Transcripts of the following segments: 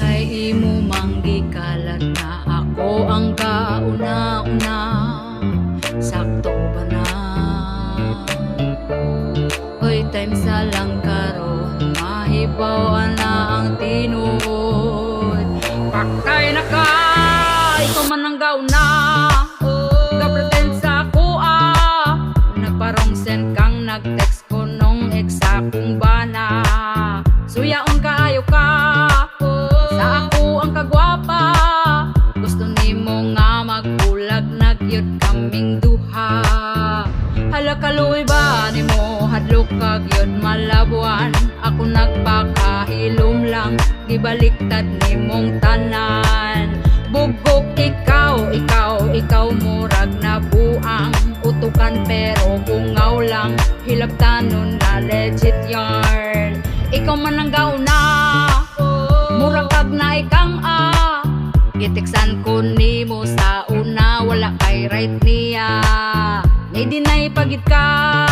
Kay imo manggikalat na ako ang kauna-una, sakto ba na? Hoy time sa lang karon, mahibaw na ang tinuod. Pakay na ka, ikaw man ang gauna. Ka-pretend sa kuha, nagparong send kang nag-text ko nung eksakong bana. Suyaon kaayo ka, sa ako ang kagwapa. Gusto nimo nga magbulag, nagyod kaming duha. Hala kaluoy ba nimo, hadlok kag yod malabuan. Ako nagpakahilom lang, gibaliktad nimong tanan. Bugok ikaw murag na buang. Utukan pero bungaw lang, hilabtanon na legit yarn. Ikaw man ang gauna, murag kag na ikang gitiksan ko nimo sa una, wala kay right niya. May dinay pagit ka,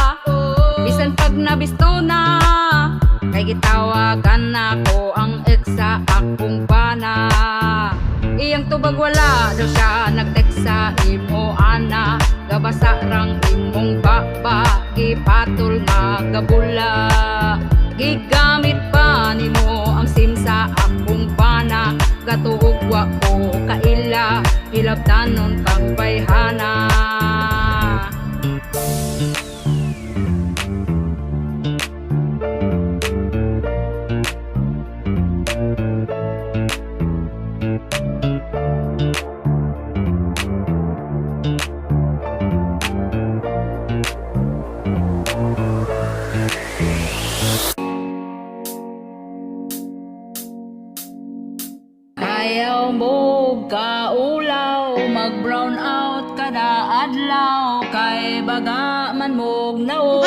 bisan pag nabisto na. Kay gitawagan ako ang ex sa akong bana. Iyang tubag wala daw siya nag-text sa imo ana. Gabasa rang imong baba, gipatol nga gabula. Gigamit pa nimo ang sim sa akong bana. Gatuog wa ko kaila, hilabtanon kang bayhana. Ayaw mo kaulaw, mag-brown out kada adlaw. Kay baga man mog naog.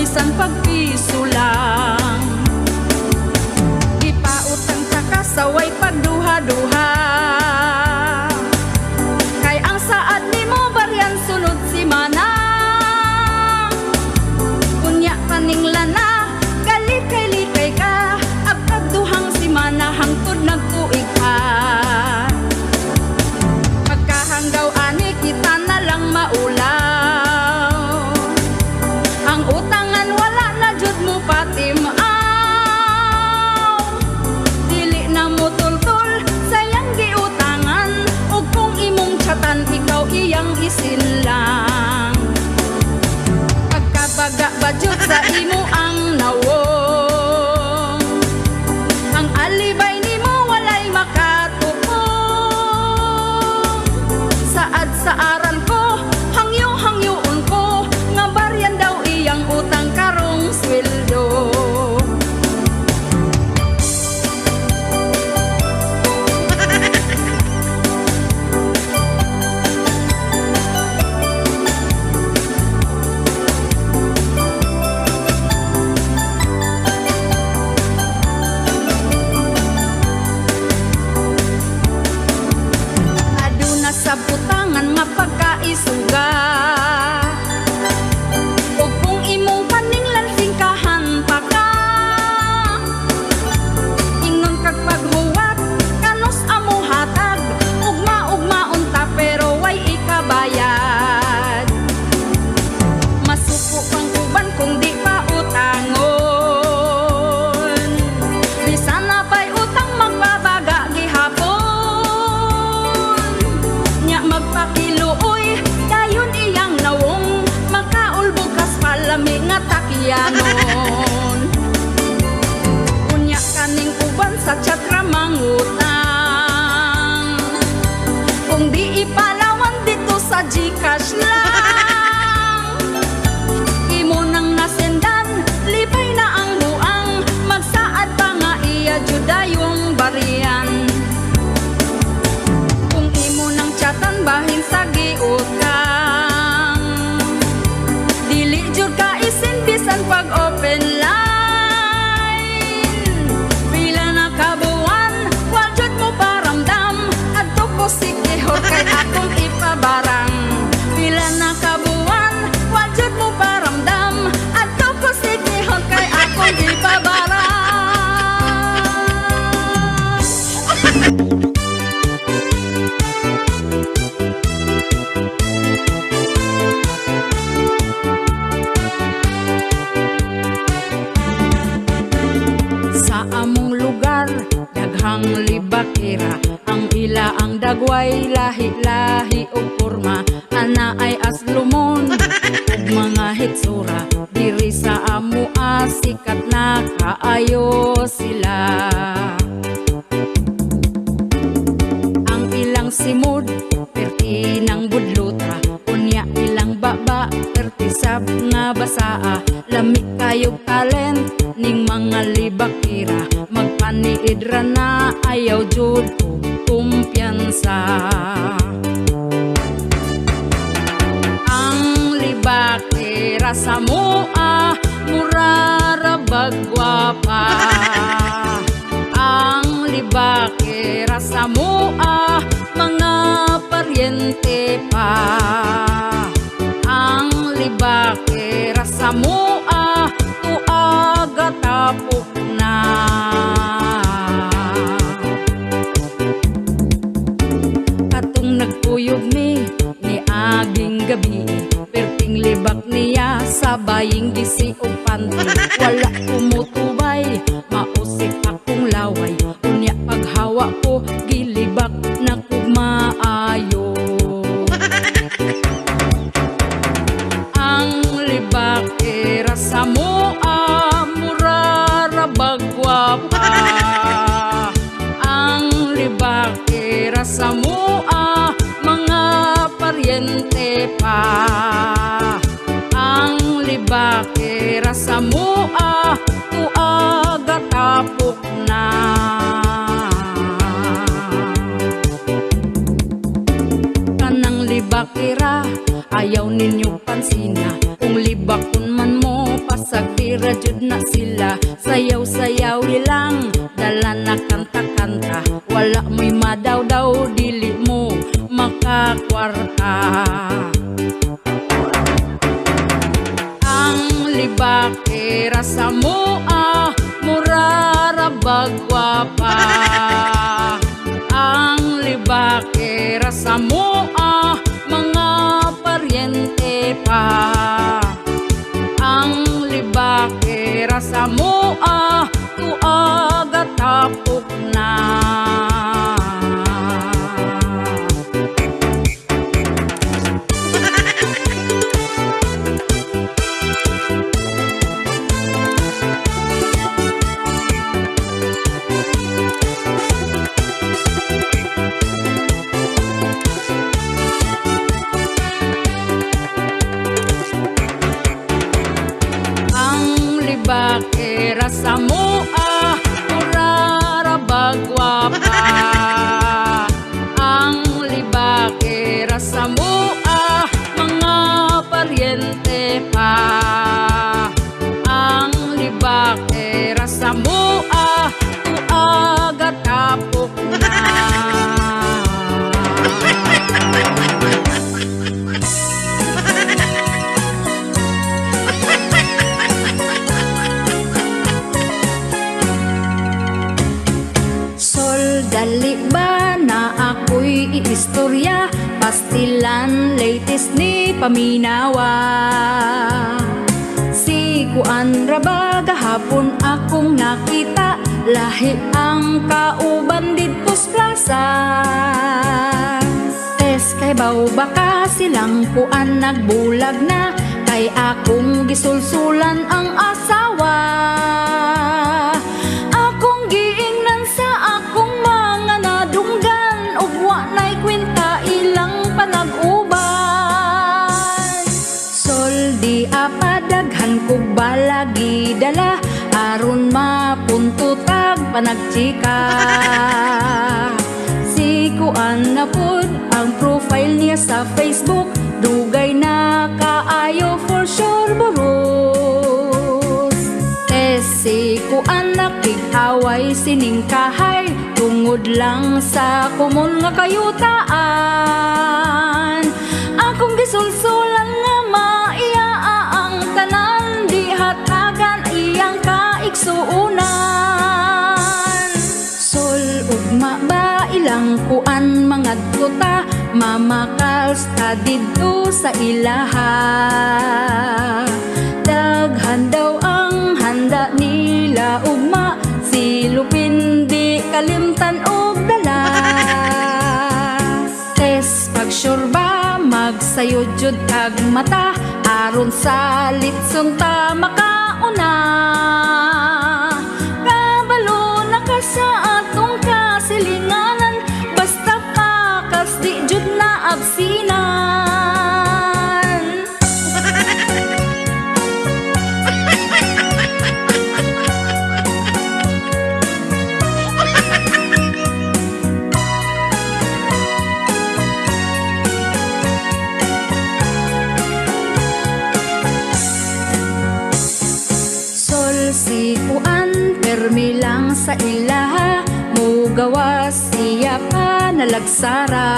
bisan pagpiso lang. Ipautang sa kasaway pagduha-duha, kay ang saad ni mo baryan sunod si mana. Unya kaning lana, galit kay likay ka, agkag duhang si mana hangtod nagtuig ka. Pagkahanggaw ani kita na lang maulaw, ang utangan wala na jud mo patimaw. Dili na mo tultol sayang giutangan, ug kung imong chatan ikaw iyang isinlang. Pagkabaga ba jud sa imo ang nawong, ang alibay nimo walay makatupong. Saad sa aral ko, hangyo-hangyoon ko, nga baryan daw iyang utang karong sweldo. Aduna sa butangan nga pagkaisuga, ug kung imong paninglan singkahan pa ka, ingnon kag paghuwat kanos amo hatag, ugma-ugmaon ta pero way ikabayad. Masuko pang uban kung di pa utangon, bisan na pa'y utang magbabaga gihapon. Nya magpakiluoy dayon iyang nawong, makaulbukas palami nga takyanon. Unya kaning uban sa tsakra mangutang, kung di ipalawan dito sa Gcash lang. Imo nang nasendan, libay na ang buang, magsaad pa nga iya judayong barian. Kung imo nang chatan bahin sa giutang, dili jud ka isin bisan pag open line. Pila na kabuan, wa jud mo paramdam, adto ko sikihor kay akong ipabarang. Pila na kabuan, wa jud mo paramdam, adto ko sikihor kay akong ipabarang. Sa among lugar, daghang libakira, ang ila ang dagway lahi-lahi o porma, ana ay aslumon ug mga hitsura. Diri sa amo sikat na kaayo sila. Ang ilang simod perti ng budlutra, unya ilang baba pertisab nga basaa. Lami kayog talent ning mga libakira, magpaniidra na ayaw jud og kumpiyansa. Ang libakira sa mua murara bagwapa, ang libakira sa mua mga paryente pa. Ang libakira sa mua tuaga tapok na. Katong nagpuyog ni aging gabi, perting libak niya sa baying gisi o panty. Wala kumutubay, mausik akong laway, unya paghawa ko gilibak na kumaayo. Ang libakira sa mua murara bagwapa, ang libakira sa mua mga paryente pa. Ang libakira sa mua tuaga tapok na. Kanang libakira ayaw ninyo pansina, kung libakon man mo pa sa Dali ba na ako'y iistorya, pastilan latest ni paminawa. Si kuan ra ba gahapon akong nakita, lahi ang kauban dito's plaza. Kay baw baka silang kuan nagbulag na, kay akong gisulsulan ang asawa. Akong giingnan sa akong mga nadunggan, ug wa na'y kwenta ilang panag-uban. Soldi apadaghan kog balagi dala, aron mapuntutag panagchika. Si kuan na pud ang profile niya sa Facebook, dugay na kaayo for sure burus. Si kuan nakig-away sining kahay, tungod lang sa kumon nga kayutaan. Akong gisulsulan nga maiya ang tanan, di hatagan iyang kaigsuunan. Sol ugma ba ilang kuan mga tuta, mamakals ka dito sa ilaha. Daghan daw ang handa nila ugma, silupin di kalimtan og dala. Tes pagsure ba magsayod jud kag mata, aron sa litson ta makauna. Kabalo na ka sa atong kasilinganan, basta pakas di jud na absinan. Sol si kuan permi lang sa ilaha, mugawas siya pa nalagsara.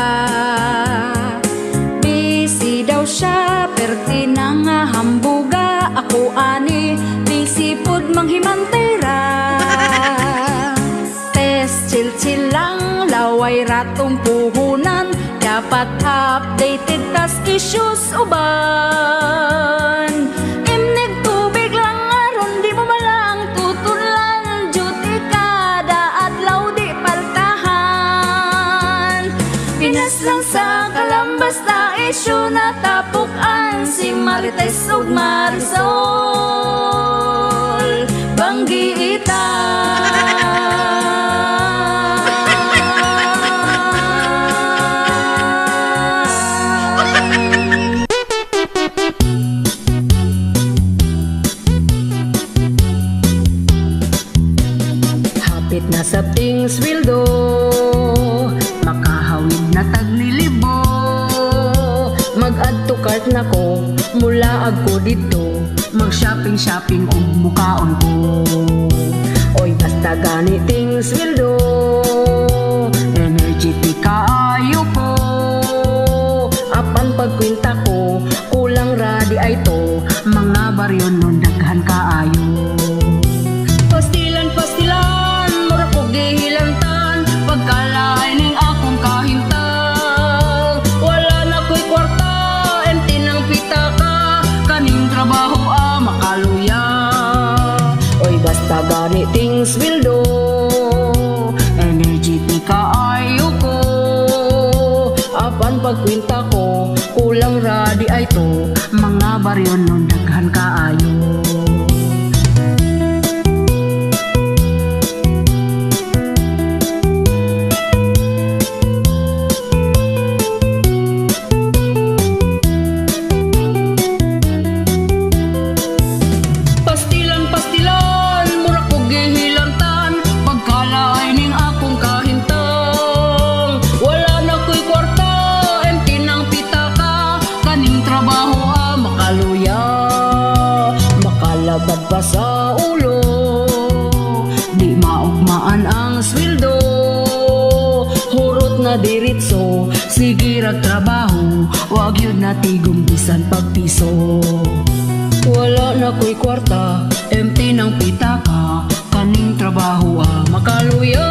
Busy daw siya perti na nga hambuga, ako ani busy pud manghimantera. Test chill lang laway ratong puhunan, dapat updated tas issues uban. Imnig tubig lang aron di mo malang tutulan, duty kada adlaw di paltahan. Pinas lang sa kalambas na isyu natapukan, si Marites ug Marisol Banggiita. Hapit na sa sweldo, makahawid na taglilibo. Mag-add to cart na ko, mula agko dito, mag-shopping ug mukaon ko. Oy basta ganiting sweldo, energetic kaayo ko. Apan pagkwinta ko, kulang radi ay to, mga baryo nun daghan kaayo. Pastilan mura ko gihilantan, pagkalain ning akong kahintang. Wala na ko'y kwarta, empty ng pitaka, kaning trabaho makaluya. Oy basta ganiting sweldo, energetic kaayo ko. Apan pagkwinta ko, kulang radi ay to, mga baryo nun daghan kaayo. Labad pa sa ulo, di maugmaan ang sweldo. Hurot na diritso, sige rag trabaho, wag yun na tigong bisan pagpiso. Wala na ko'y kwarta, empty ng pitaka, kaning trabaho makaluya.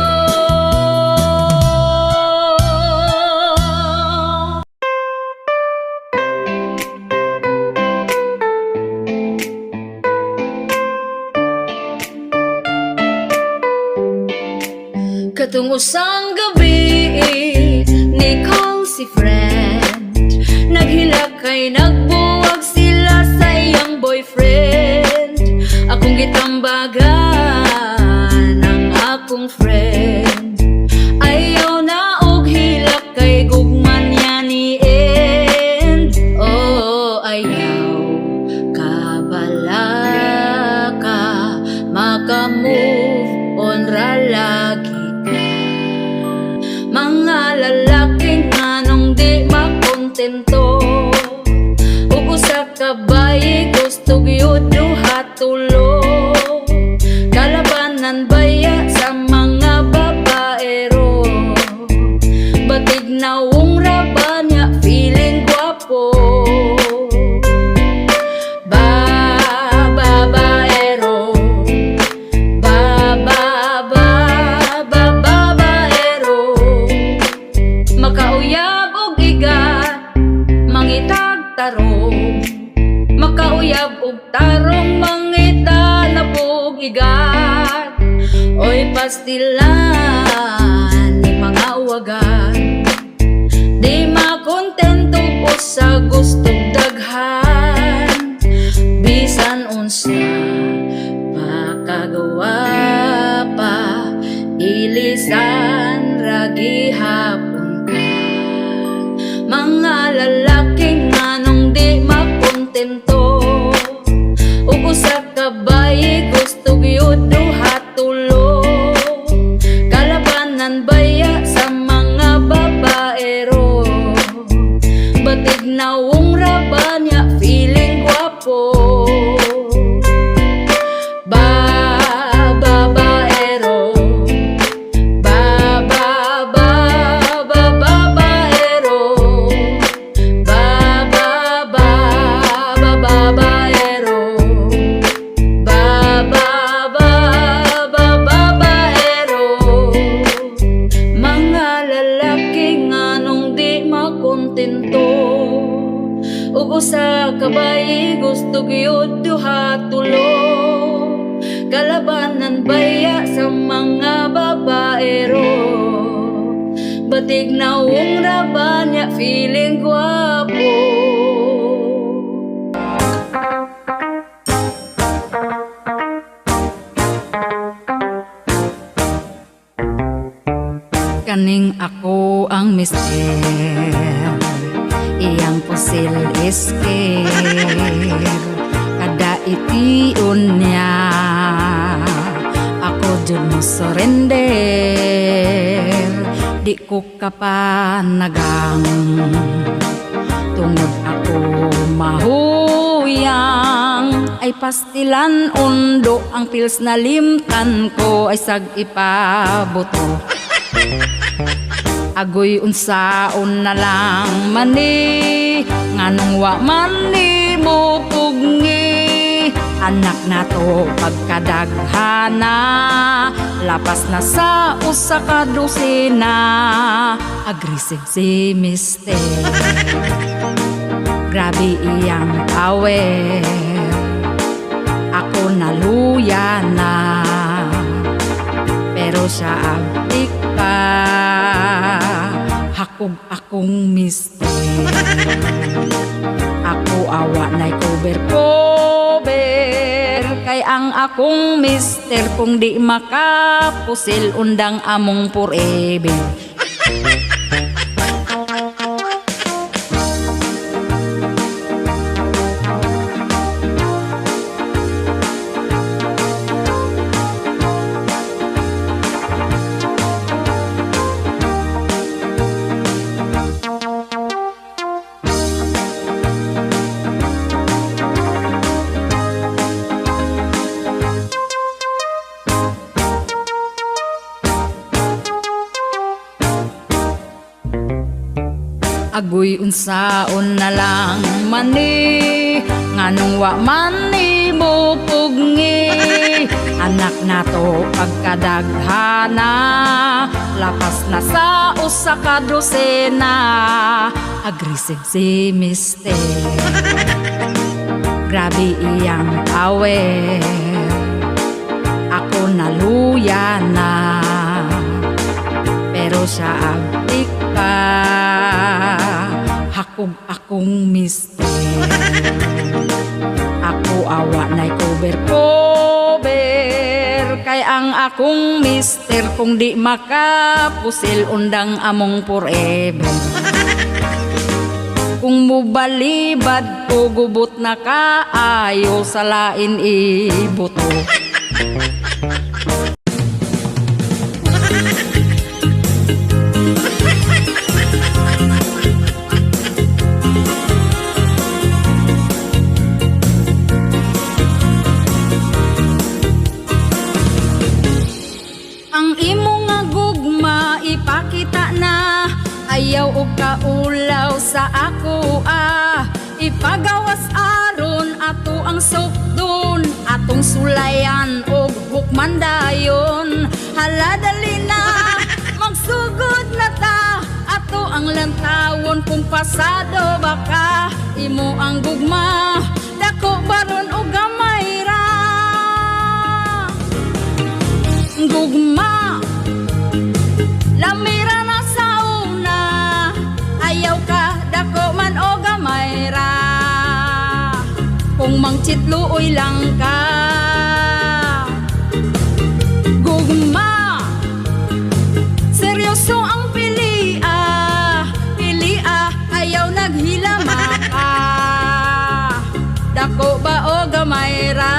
usang gabi, ni call si friend. Naghilak kay nagbuwag sila sa iyang boyfriend. Akong gitambagan ang akong friend. Ayaw na og hilak kay gugman niya ni end. Oh, ayaw kabala ka, maka-move on ra lagi ka. Mga lalaking anong di makontento, ug usa ka bayi gusto gyud duha tulo. Kalabanan baya sa mga babaero, batig nawong ra ba niya feeling gwapo. Babaero, babaero, makauyab og igat, mangitag tarong. Makauyab og tarong, mangita na bugigat. Oy pastilan ni mga uwagan, di makontento po sa gustong daghan. Bisan unsa makagawa pa, ilisan ragi hapon ka. Mga lalaking anong di makontento, ug usa ka bayi gusto gyud duha tulo. Kalabanan baya sa mga babaero, batig nawong ra ba niya feeling gwapo. Babaero, babaero, babaero, babaero. Mga lalaking anong di makontento, ug usa ka bayi gusto gyud duha tulo. Kalabanan baya sa mga babaero, batig nawong ra ba niya feeling gwapo. Kaning ako ang mister, iyang pusil isker. Kada itiun niya, ako dyan mo surrender. Di ko kapanagang, tungod ako mahuyang. Ay pastilan undo, ang pills na limtan ko ay sag ipabuto. Agoy unsaon na lang mani, nganong wa mani mo pugni. Anak na to pagkadaghana, lapas na sa usa ka dosena. Aggressive si mister, grabe iyang power. Ako naluya na, pero siya abdik pa. Hakog akong mister, ako awa na'y cover. Kay ang akong mister, kung di makapusil, undang among forever. Agoy unsaon na lang mani, nganong wa mani mo pugni. Anak na to pagkadaghana, lapas na sa usa ka dosena. Aggressive si mister, grabe iyang power. Ako naluya na, pero sa agtika hakog akong mister. Ako awa na'y cover kay ang akong mister kung di makapusil undang among forever. Kung mubalibad ko gubot na kaayo sa lain ibuto. Ang imo nga gugma ipakita na, ayaw o kaulaw sa ako ipagawas aron ato ang sukdon, atong sulayan og hukman dayon. Hala dali na magsugod na ta, ato ang lantawon kung pasado baka imo ang gugma dako baron og gamay ra. Gugma lamira na sa una, ayaw ka dako man o gamay ra. Kung mangchitluoy lang ka, gugma seryoso ang pilia, ayaw naghilama ka. Dako ba o gamay ra?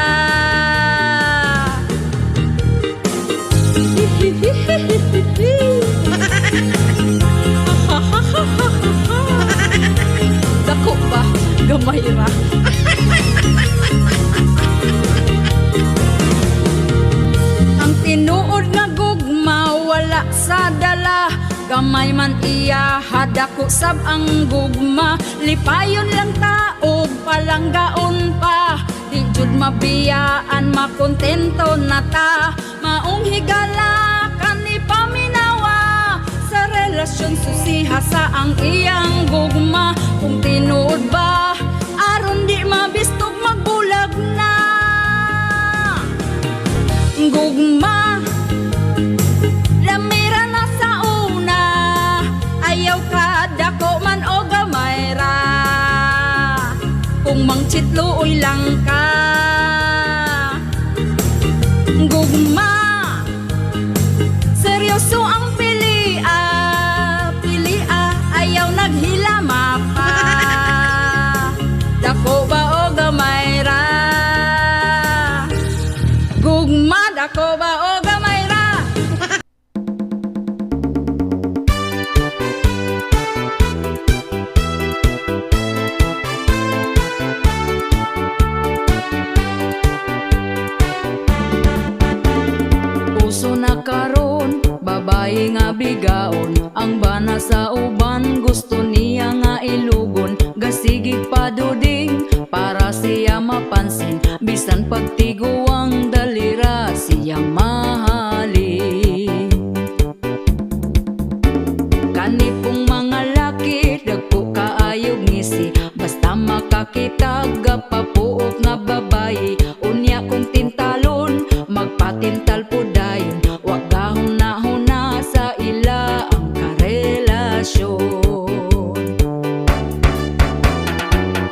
Dako ba gamay ra? Ang tinuod nga gugma wala sa dala, gamay man iya hadako sab ang gugma. Lipayon lang ta og palanggaon pa, di jud mabiyaan makontento na ta. Maong higala kani paminawa sa relasyon susiha sa ang iyang gugma. Kung tinuod ba aron di mabistog magbulag na. Gugma lamira na sa una, ayaw ka dako man o gamay ra. Kung mangchitluoy lang ka, gugma seryoso ang pilia, ayaw naghilama pa. Dako ba o gamay ra? Gugma dako ba o gamay ra? Puso na karon babae nga bigaon, ang bana sa uban gusto niya nga ilugon. Gasigig paduding para siya mapansin, bisan pagtiguang dalira siya mahalin. Kani pong mga laki dagko kaayog ngisi, basta makakitag papuok nga babae. Unya kong tintalon magpatintal po dayon, wag gahuna-huna sa ila ang karelasyon.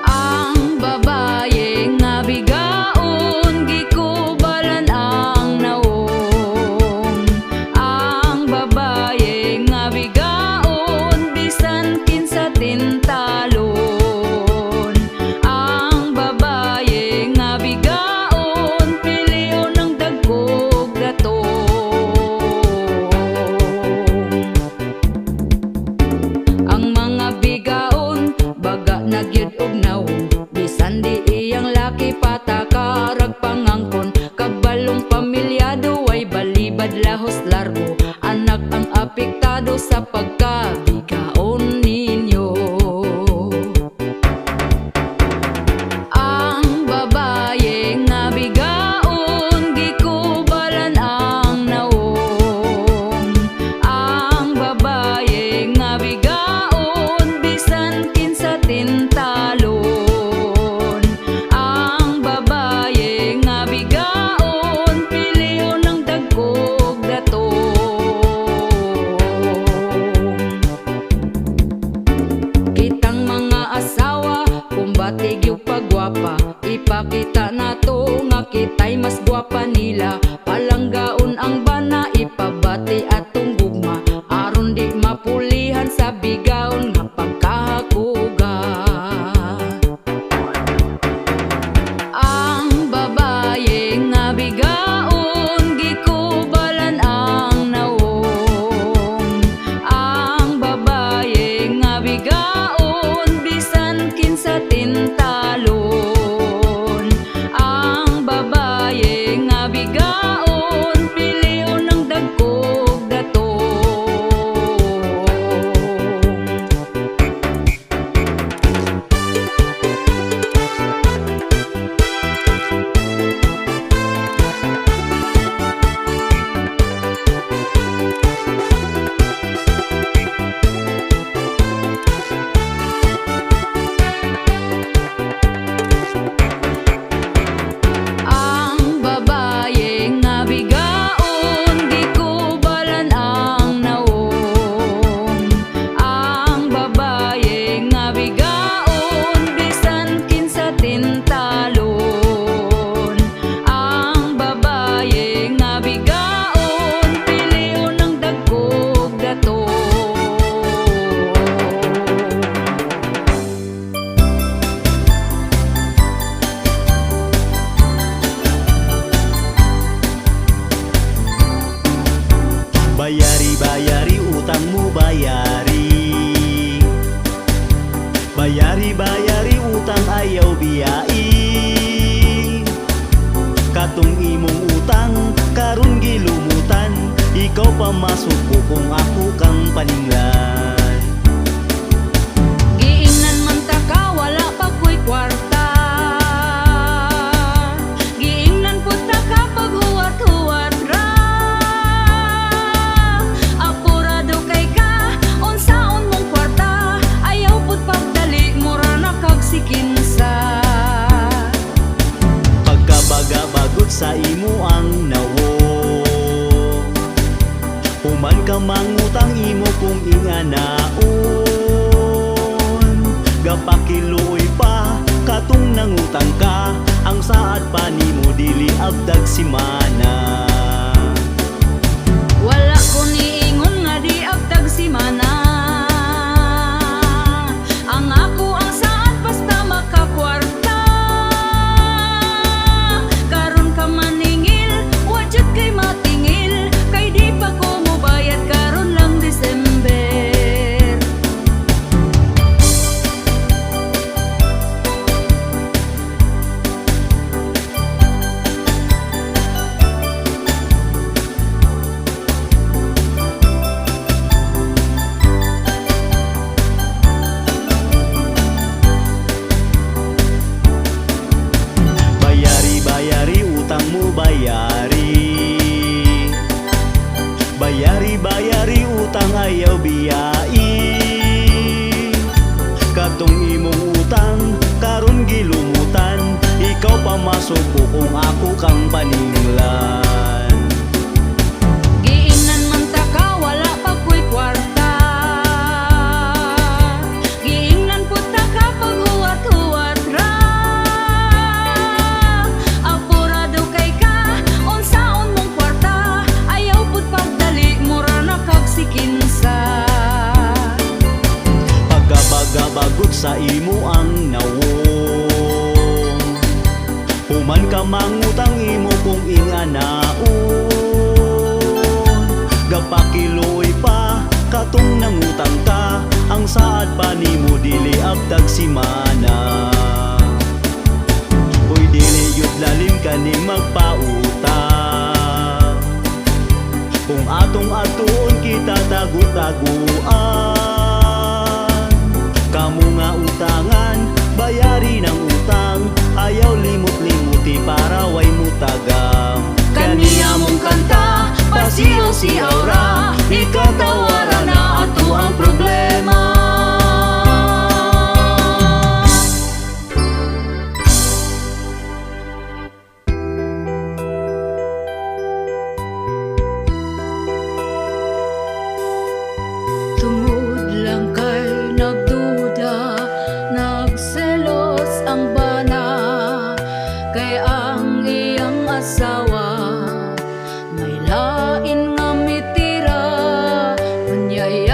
Ang babae nga bigaon gikubalan ang naong. Ang babae nga bigaon bisan kinsa tintalon. Ang babae nga bigaon pilion ng dagkog gatong. Ang mga bigaon baga nagyud og naong, bisan di iyang laki patakarag pangangkon. Kabalong pamilyado ay balibad lahos largo, anak ang apektado sa pagkabigaon ninyo. Ang babae nga bigaon gikubalan ang naong. Ang babae nga bigaon bisan kinsa tintalon. Ang babae nga bigaon pilion ng dagkog gatong. ikaw pa masuko kung ako kang paninglan. Giingnan man ta ka, wala pa ko'y kwarta. Giingnan po ta ka pag huwat-huwat ra. Apurado kay ka, unsaon mong kwarta. Ayaw po't pagdali, mura na kag sikinsa. Pagkabaga-bagot sa imo ang nawo, human ka mangutang imo kung inganaon. Gapakiluoy pa katong nangutang ka, ang saad pa nimo dili abdag simana. Wala ko niingon nga di abtag si mana. Ang ako ang saan basta makakwarta. Karon ka maningil, wajud kay matingil. Kay di pa ko mobayad karon lang December. Bayari utang mo bayari. Bayari utang ayaw biyai. Katong imong utang karon gilumutan, ikaw pa masuko kung ako kang paninglan. Giingnan man ta ka, wala pa ko'y kwarta. Giingnan po ta ka pag huwat-huwat ra. Apurado kay ka, unsaon mong kwarta. Ayaw po't pagdali, mura na kag sikinsa. Pagkabaga-bagot sa imo ang nawo, human ka mangutang imo kung inganaon. Gapakiloy pa katong nangutang ka, ang saad pa nimo dili abdag simana. Uy dili yut lalim kaning magpautang, kung atong atuon kita tagu-taguan. Kamu nga utangan, bayari ng utang, ayaw limot-limuti para way mutagam. Kaniya mong kanta, pasiyaw-siyaw ra. Ikatawaran na ato ang problema. Tungod lang kay nagduda, nagselos ang bana. Kay ang iyang asawa may lain nga mitira. Unyay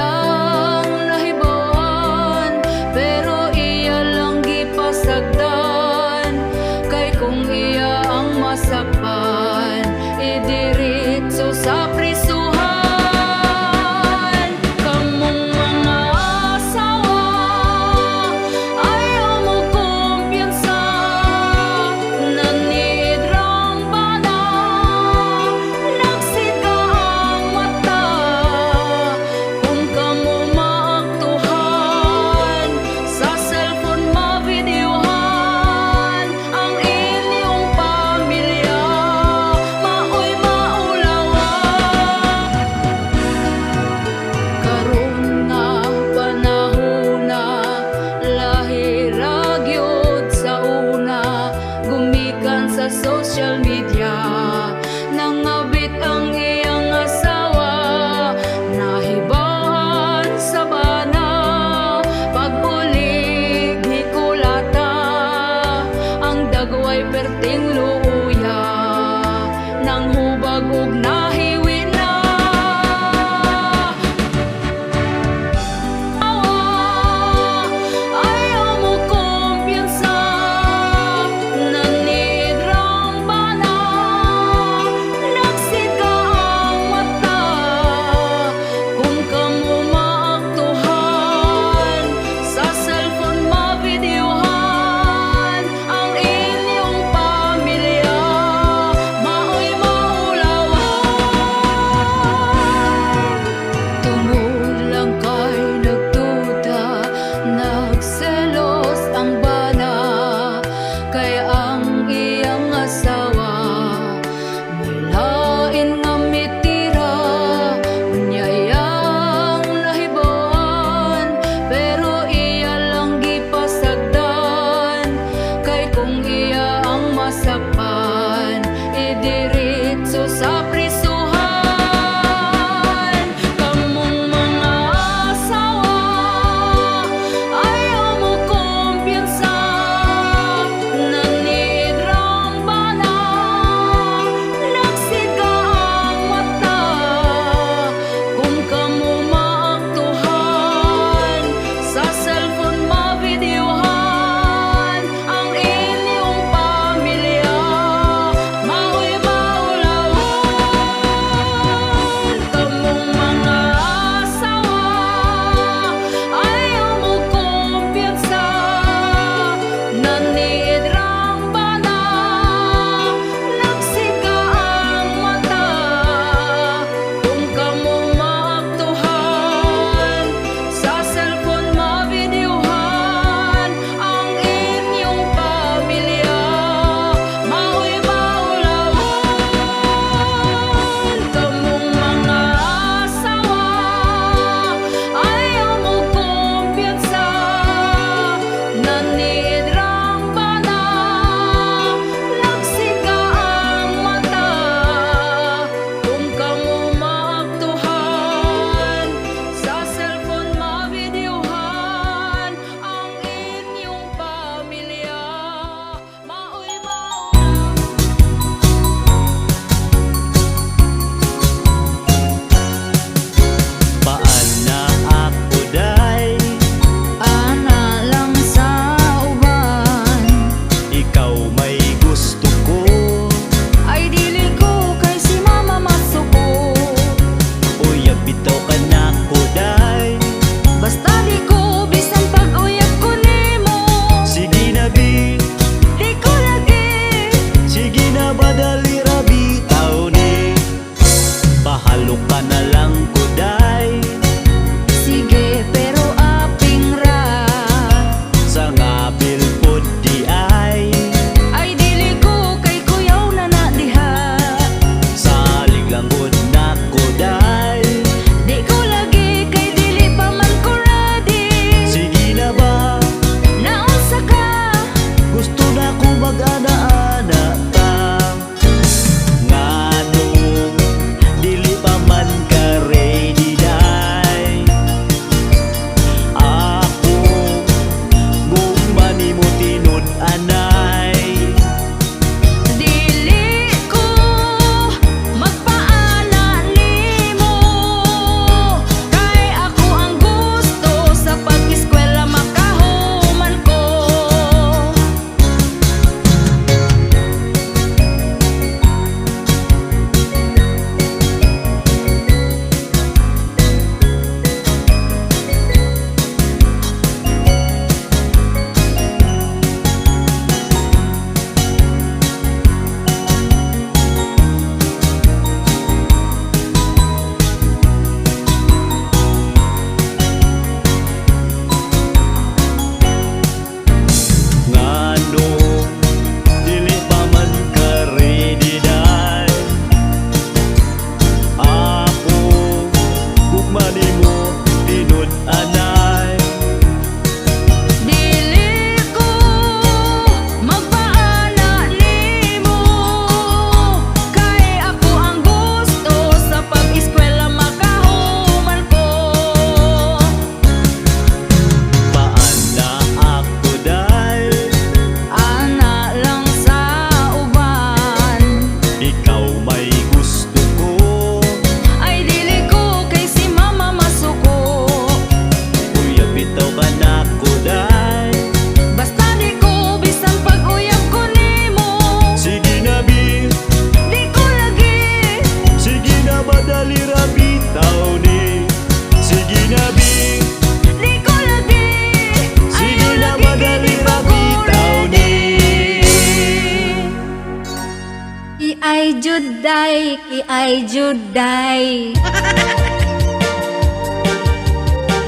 juday, ki ay juday.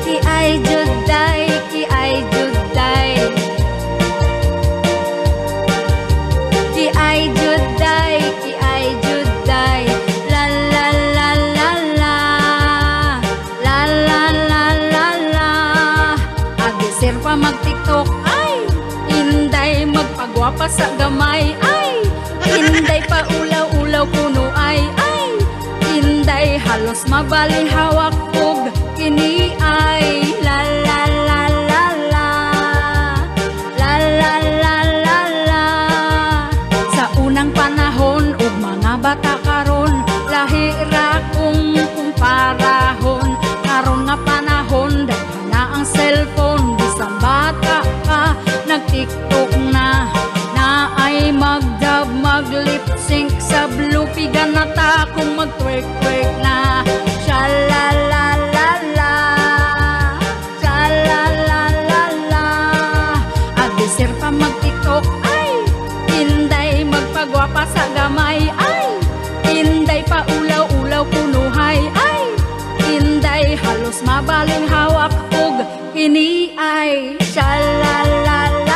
Ki ay juday, ki ay juday. Ki ay juday, ki ay juday. La la la la la. La la la la la. Agisir pa mag-tiktok ay inday magpagwapa sa gamay ay inday pa ulaw-ulaw kuno ay inday halos mabalin hawak og kini ay la la la la la. La la la la la. Sa unang panahon ug mga bata karon lahi ra kung kumparahon karon nga panahon daghan na ang cellphone bisan bata ka nag-tiktok na ay mag-dub, mag-lip sync sa Bluepie ganata kung mag-twerk-twerk na Sha-la-la-la-la Sha-la-la-la-la Agisir pa mag-tiktok ay inday magpagwapa sa gamay ay inday pa ulaw-ulaw kunuhay ay inday halos mabalin hawak og kini ay Sha-la-la-la-la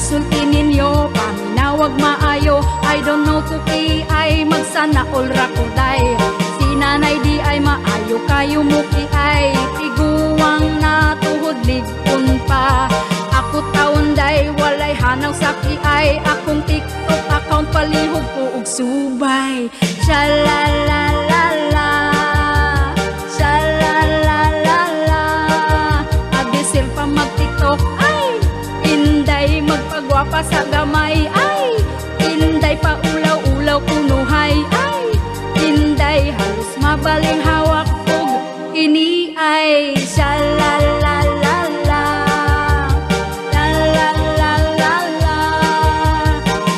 sulti ninyo, paminawag maayo I don't know tuki ay magsana all rakuday si nanay di ay maayo kayo muki ay tiguwang na tuhod ligpon pa ako taon day walay hanaw saki ay akong TikTok account palihog ko og subay Sha-la-la-la-la Sha-la-la-la-la agisir pa mag-TikTok ay inday magpagwapa sa gamay ay inday pa ulaw-ulaw kunuhay ay inday halos mabaling hawak og kini ay Sha-la-la-la-la La-la-la-la-la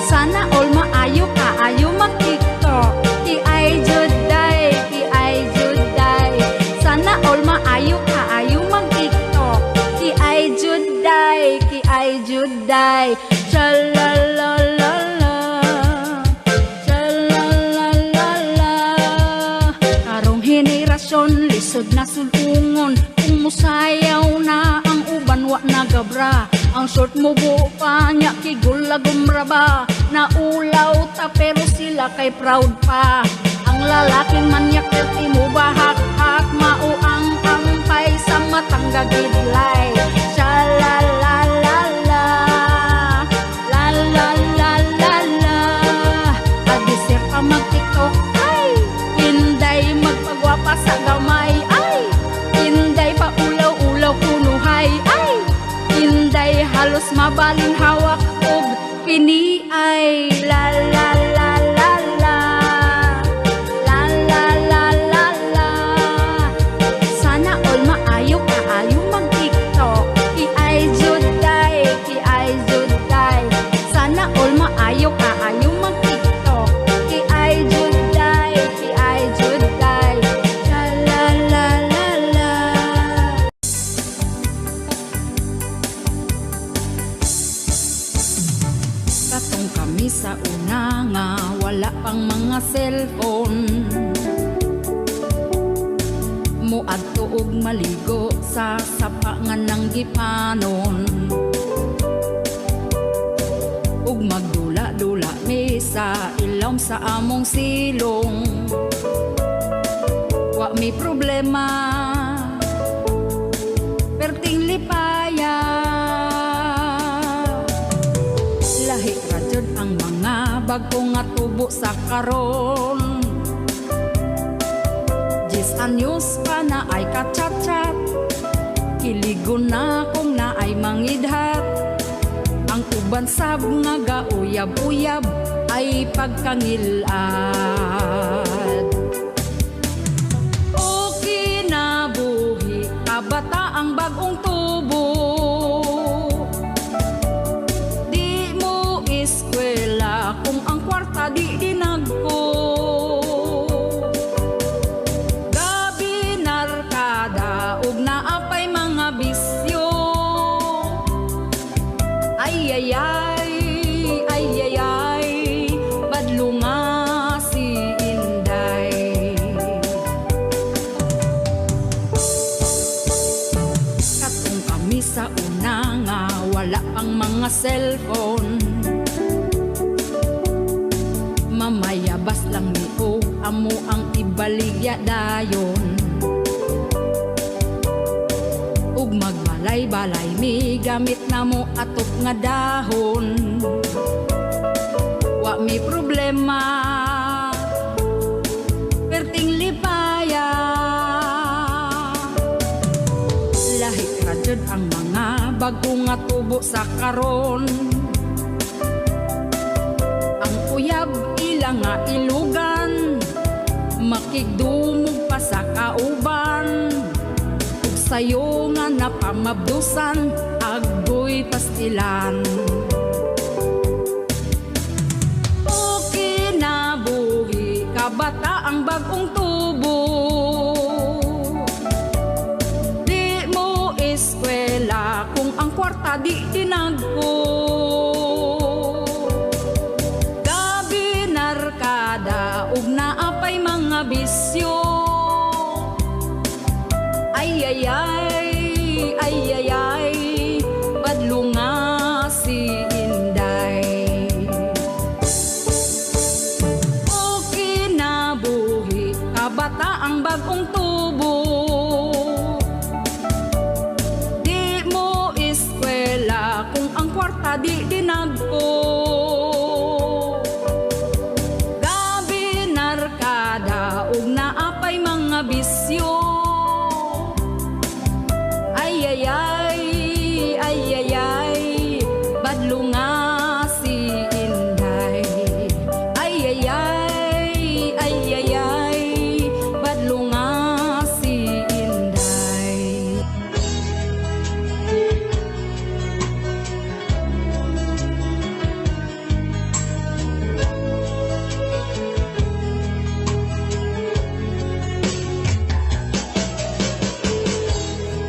sana all maayo kaayo mag-TikTok ki ay juday ki ay juday sana all maayo kaayo mag-TikTok ki ay juday ki ay juday Sha-la-la-la-la Sha-la-la-la-la karong henerasyon lisod na sulungon kung musayaw na ang uban wa nagabra ang short mo buo pa nya kigula gumraba naulaw ta pero sila kay proud pa ang lalaking manyak perti mo bahak-hak mao ang ampay sa matang gagidlay Sha-la-la-la-la La-la-la-la-la agisir pa mag-TikTok ay inday magpagwapa sa gamay ay inday pa ulaw-ulaw kunuhay ay inday halos mabalin hawak og kini ay la-la-la-la-la La-la-la-la-la sana all maayo kaayo mag-TikTok ki ay juday ki ay juday sana all maayo kaayo mag-TikTok ki ay juday ki ay juday La-la-la-la-la katong kami sa una nga wala pang mga cellphone muadto og maligo sa sapangan ng gipanon ug magdula-dula mi sa ilawom sa among silong wa mi problema perting lipaya lahi ra jud ang mga bago nga tubo sa karon anyos pa na ay kachat-chat kiligon na kung na ay mangidhat ang uban sab nga gauyab-uyab ay pagkangilad o kinabuhi kabata ang bagong tubo di mo eskwela kung ang kwarta di dinagko bisyo ay sulog amo ang ibaligya dayon. Ug magbalay-balay mi gamit namo atok nga dahon. Wa mi problema perting lipaya. Lahi ra jud ang mga bago nga tubo sa karon. Ang uyab ilang nga ilugan, makigdumog pa sa kauban. Ug sayo nga napamabdusan, agoy pastilan. O kinabuhi kabata ang bagong tubo, di mo eskwela kung ang kwarta di dinagko. Gabi narkada ug naapay mga bisyo. Ay ay ay, ay ay ay, badlo nga si Inday. O kinabuhi kabata ang bagong tubo, di mo eskwela kung ang kwarta di dinagko. Gabi narkada ug naapay mga bisyo. Ay ay ay, ay ay ay, badlo nga si Inday. Ay ay ay, ay ay ay, badlo nga si Inday.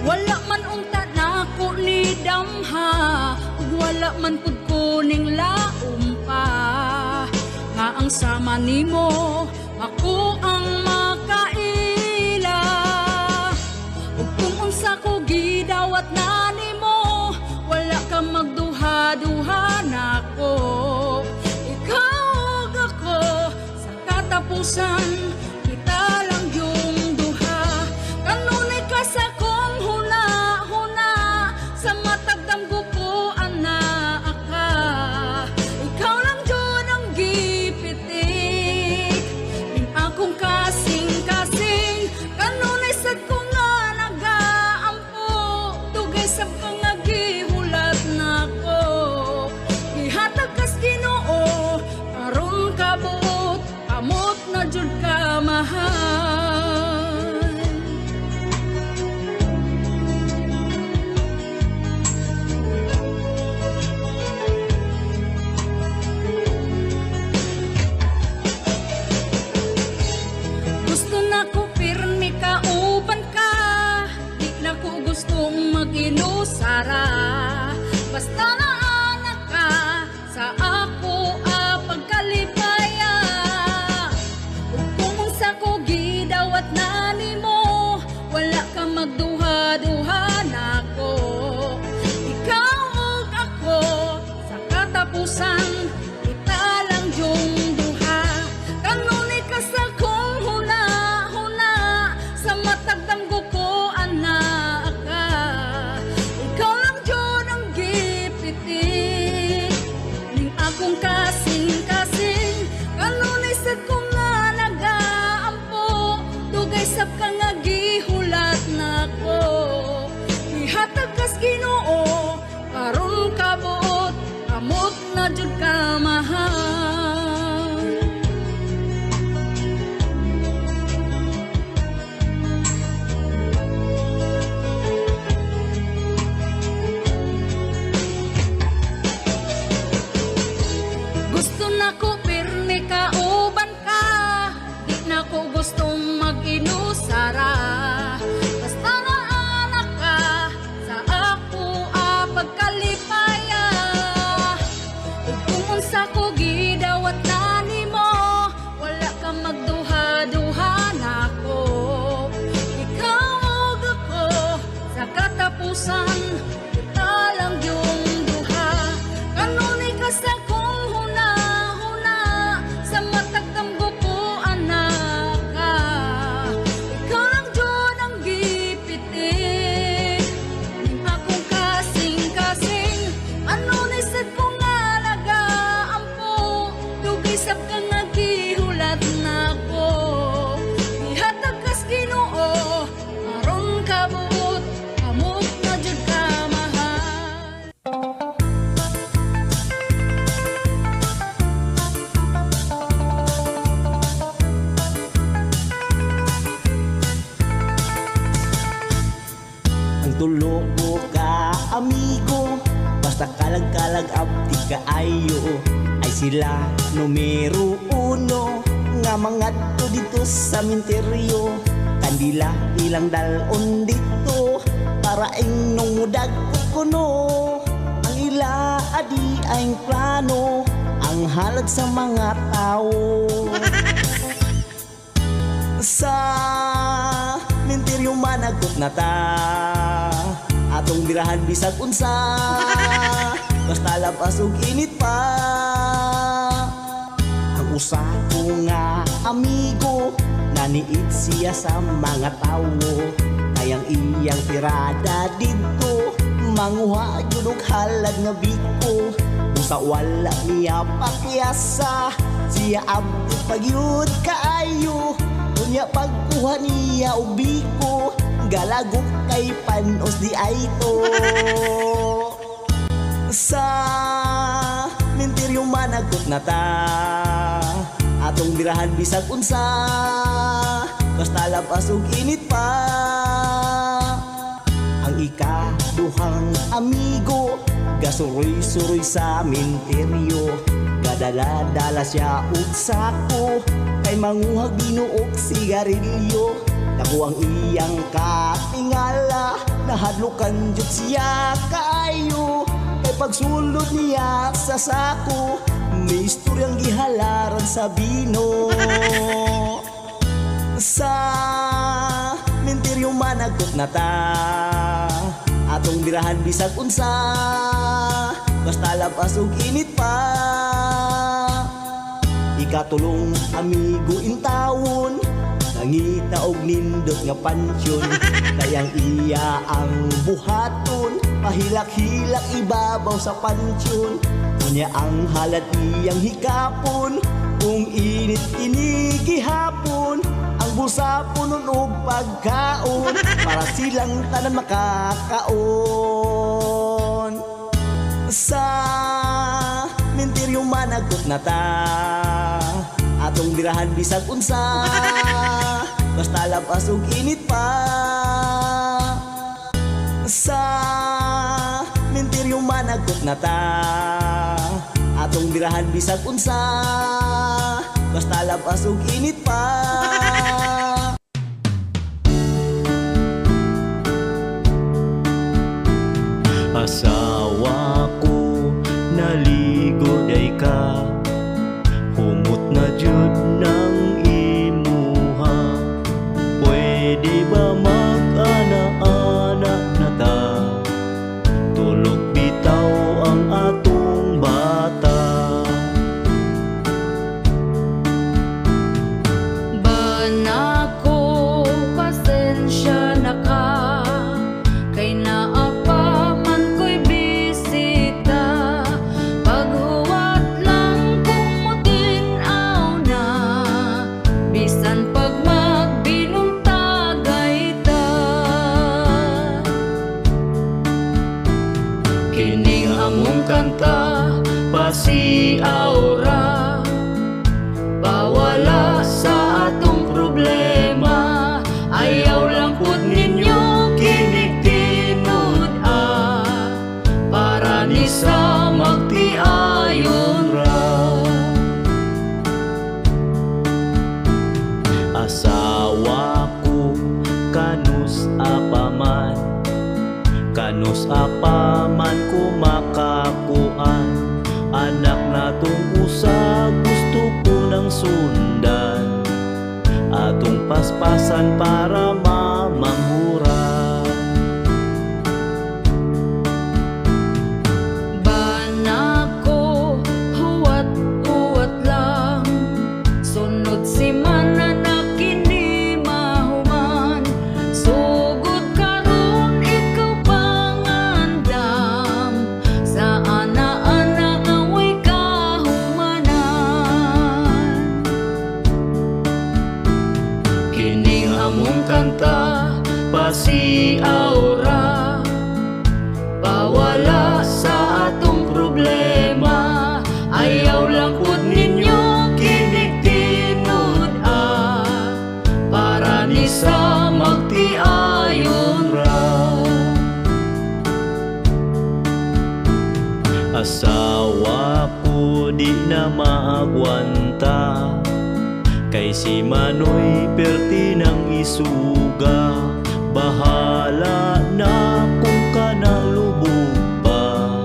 Wala man unta nako ni damha, ug wala man pud kuning laom pa. Nga ang sama nimo, ako ang makaila. Ug kung unsa ko gidawat na nimo, wala ka magduha-duha nako. Ikaw ug ako sa katapusan, kita lang yung duha. Kanunay ka sa kong huna-huna, sa matagdamgo ko anak ka. Ikaw lang dyan ang gipitik, din akong kasing-kasing. Kanunay sad ko nga nagaampo, tugay sab ka nga gihulat nako. Ihatag kas Ginoo, karon kabuot, amot na jud ka mahal. Gusto na ko pirmi ka uban ka, di na ko gustong mag-inusara. Basta na anak ka sa ako pagkalipaya. Ug kung unsa ko gidawat na nimo, wala ka magduha-duha nako. Ikaw ug ako sa katapusan, kita lang yung duha. Kanunay ka sa kong huna-huna, sa matagdamgo ko anak ka. Ikaw lang dyan ang gipitik, ning akong kasing-kasing. Kanunay sad ko nga nagaampo, dugay sab ka nga gihulat nako. Ihatag kas Ginoo, karon kabuot, amot na jud ka mahal. Gusto na ko pirmi ka uban ka, di na ko gustong mag-inusara. Basta na anak ka sa ako pagkalipaya. Ug kung unsa ko gidawat na nimo, wala ka magduha-duha nako. Ikaw ug ako sa katapusan, kita lang yung duha. Kanunay ka sa kong huna-huna, sa matagdamgo ko anak tulo ka amigo, basta kalag-kalag abdi ka ayo, ay sila numero uno nga mangadto dito sa minteryo. Kandila ilang dalon dito para inong mudag kuno. Ang ila adi ay plano, ang halad sa mga tao. Sa minteryo managot na ta, atong birahan bisag unsa, basta labas ug init pa. Ang usa ko nga amigo, naniit siya sa mga tao, kayang iyang tirada dito, manguha jud og halad nga biko. Usa wala niya pakyasa, siya abdi pagyud kaayo. Unya pagkuha niya og biko, galagok kay panos di ay to. Sa minteryo managot na ta, atong birahan bisag unsa, basta labas ug init pa. Ang ikaduhang amigo, gasuroy-suroy sa minteryo, gadala-dala siya og sako, kay manguhag binuok sigarilyo. Dako ang iyang katingala, nahadlukan jud siya kaayo, kay pagsulod niya sa sako, may istoryang gihalaran sa bino. Sa minteryo managot na ta, atong birahan bisag unsa, basta labas ug init pa. Ikatulong amigo intawon, nangita og nindot nga pansyon, kayang iya ang buhaton, pahilak-hilak ibabaw sa pansyon. Unya ang halad iyang hikapon, kung init inigihapon, ang bulsa punon og pagkaon, para silang tanan makakaon. Sa minteryo managot na ta, atong birahan bisag unsa, basta labas ug init pa. Sa minteryo managot na ta, atong birahan bisag unsa, basta labas ug init pa. Asawa ko, naligo day ka, humot na jud ng imuha. Pwede ba mag-ana-anak na ta, tulog bitaw ang atong bata. Banako, pasensya na ka, kay naapa man ko'y bisita. Paghuwat lang kung mutinaw na, bisan pag magbinuntagay ta. Kining among kanta, pasiaura, bawala sa atong problema. Ayaw lang pud ninyo kinig-tinud para ni sa magtiayon ra. Asawa ko, kanus apaman, kanus apaman ko makakuan. Anak na tong usa, gusto ko nang sundan, atong paspasan para mamangura. Banako, huwat-huwat lang, sunod si mana na kini mahuman. Sugod karon ikaw pangandam, sa ana-ana nga way kahumanan. Kining among kanta, pasiaura, bawala sa atong problema. Ayaw lang pud ninyo kinig-tinud para ni sa magtiayon ra. Kay si Manoy perti ng isuga, bahala na kung kanang lubog pa.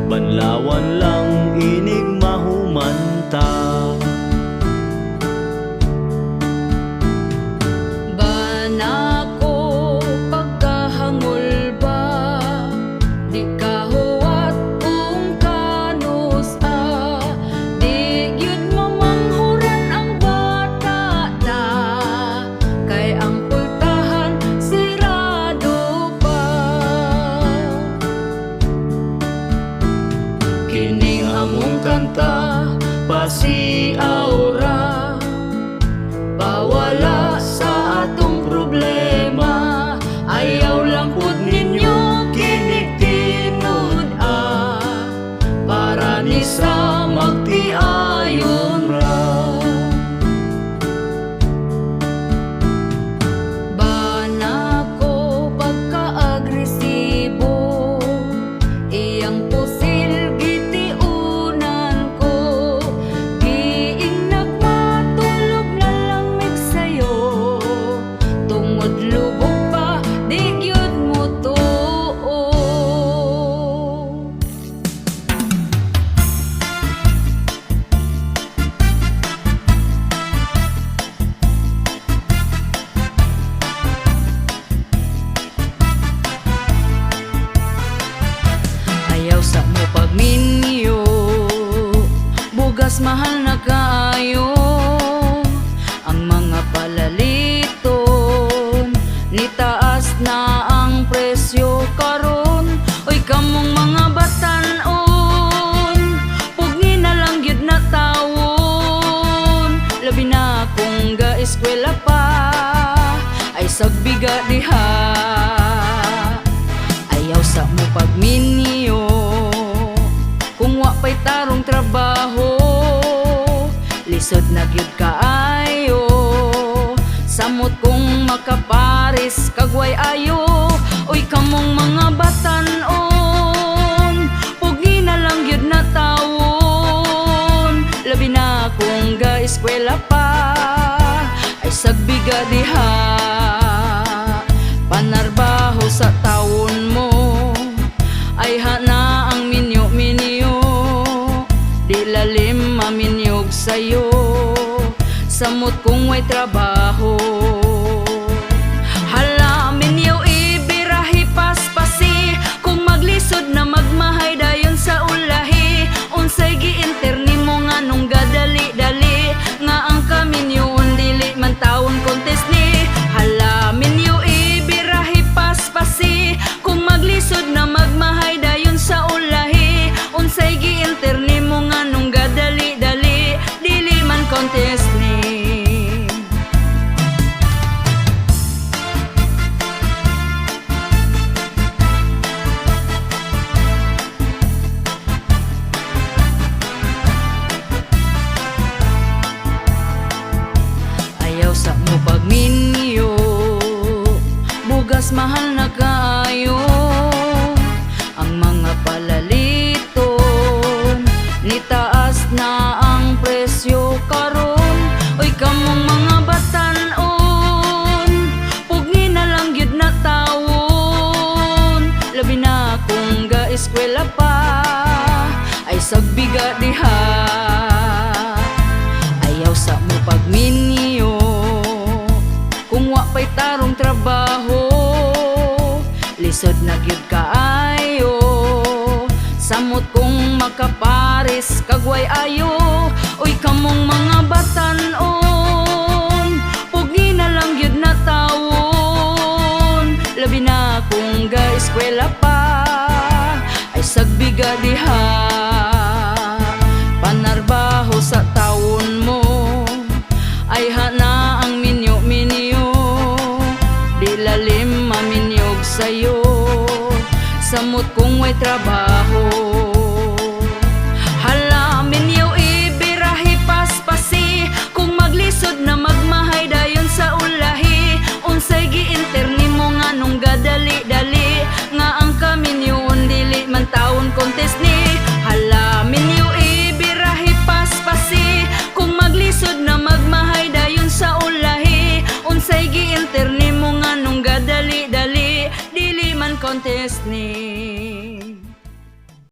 Banlawan lang inig mahumanta. Banako pagkahangol ba, di kahuwat kung kanus di gyud mamanghuran ang bata na, kay ang pultahan sirado pa. Kining among kanta pasiaura, pawala sa atong problema. Ayaw lang pud ninyo kinig-tinud para ni sa magtiayon ra. Banako pagka-agresibo, iyang pusil gitiunan ko. Giing nagmatulog na lamig sayo, tungod lubog pa di gyud mo tuo. Ayaw sa mo pagminyo, bugas mahal na kaayo. Ang mga palaliton, nitaas na ang presyo karon. Oy kamong mga batan-on, pugni na lang gyud na tawon. Labi na kung ga-eskwela pa, ay sagbiga diha. Ayaw sa mo pagminyo, kung wa pa'y tarong trabaho. Lisod na gyud kaayo, samot kung makaparis kagway ayo. Oy kamong mga batan-on, pugi na lang gyud na tawon. Labi na kung ga-eskwela pa, ay sagbiga diha. Panarbaho sa taon mo, ay hana ang minyo-minyo. Di lalim maminyog sa'yo, samot kung may trabaho. Hala minyo ibirahi paspasi, kung maglisod na magmahay dayon sa ulahi. Unsay giinterni mo nga nung gadali-dali, nga ang kaminyoon dili man taon contest ni. Hala minyo ibirahi paspasi, kung maglisod na magmahay dayon sa ulahi. Unsay giinterni mo nga nung gadali-dali, dili man contest ni. Ayaw sa mo pagminyo, bugas mahal na kaayo. Ang mga palaliton, nitaas na ang presyo karon. Oy kamong mga batan-on, pugni na lang gyud na tawon. Labi na kung ga-eskwela pa, ay sagbiga diha. Ayaw sa mo pagminyo, kung wa pa'y tarong trabaho. Lisod na gyud kaayo, samot kung makaparis kagway ayo. Oy kamong mga batan-on, pugi na lang gyud na tawon. Labi na kung ga-eskwela pa, ay sagbiga diha. Panarbaho sa taon mo, ay hana ang minyo-minyo. Di lalim maminyog sa'yo, samot kung may trabaho. Hala minyo ibirahi paspasi, kung maglisod na magmahay dayon sa ulahi. Unsay giinterni mo nga nung gadali-dali, nga ang kaminyoon dili man taon contest ni. Hala minyo ibirahi paspasi, kung maglisod na magmahay contest ni